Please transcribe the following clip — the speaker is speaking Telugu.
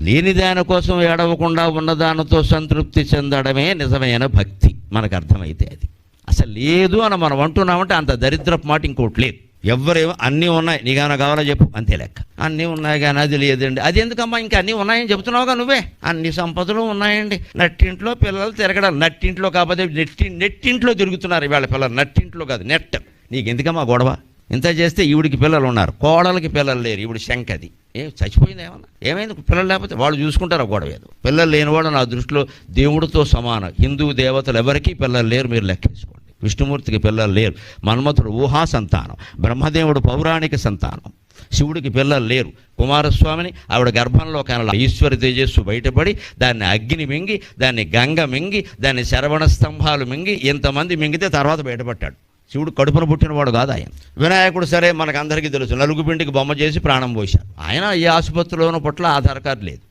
లేని దానికోసం ఏడవకుండా ఉన్నదానితో సంతృప్తి చెందడమే నిజమైన భక్తి. మనకు అర్థమైతే అది అసలు లేదు అని మనం అంటున్నామంటే అంత దరిద్రపు మాట ఇంకోటి లేదు. ఎవరేమో అన్నీ ఉన్నాయి, నీకేమైనా కావాలో చెప్పు, అంతే లెక్క. అన్నీ ఉన్నాయి కానీ అది లేదండి, అది ఎందుకమ్మా, ఇంకా అన్నీ ఉన్నాయని చెబుతున్నావుగా నువ్వే. అన్ని సంపదలు ఉన్నాయండి, నట్టింట్లో పిల్లలు తిరగడం, నట్టింట్లో కాకపోతే నెట్టింట్లో తిరుగుతున్నారు ఇవాళ పిల్లలు, నట్టింట్లో కాదు నెట్. నీకు ఎందుకమ్మా గొడవ? ఇంత చేస్తే ఈవిడికి పిల్లలు ఉన్నారు, కోడలకి పిల్లలు లేరు, ఈవిడ శంకది చచ్చిపోయింది. ఏమైంది? పిల్లలు లేకపోతే వాళ్ళు చూసుకుంటారు, గొడవ ఏదో. పిల్లలు లేనివాడు నా దృష్టిలో దేవుడితో సమానం. హిందూ దేవతలు ఎవరికీ పిల్లలు లేరు, మీరు లెక్కేసుకోండి. విష్ణుమూర్తికి పిల్లలు లేరు, మన్మథుడు ఊహా సంతానం, బ్రహ్మదేవుడు పౌరాణిక సంతానం, శివుడికి పిల్లలు లేరు. కుమారస్వామిని ఆవిడ గర్భంలో కనల ఈశ్వరి తేజస్సు బయటపడి దాన్ని అగ్ని మింగి, దాన్ని గంగ మింగి, దాన్ని శరవణ స్తంభాలు మింగి, ఇంతమంది మింగితే తర్వాత బయటపడ్డాడు. శివుడు కడుపున పుట్టినవాడు కాదు ఆయన. వినాయకుడు సరే మనకు అందరికీ తెలుసు, నలుగుపిండికి బొమ్మ చేసి ప్రాణం పోశాడు. ఆయన ఏ ఆసుపత్రిలోనూ పట్ల ఆధార్ కార్డు లేదు.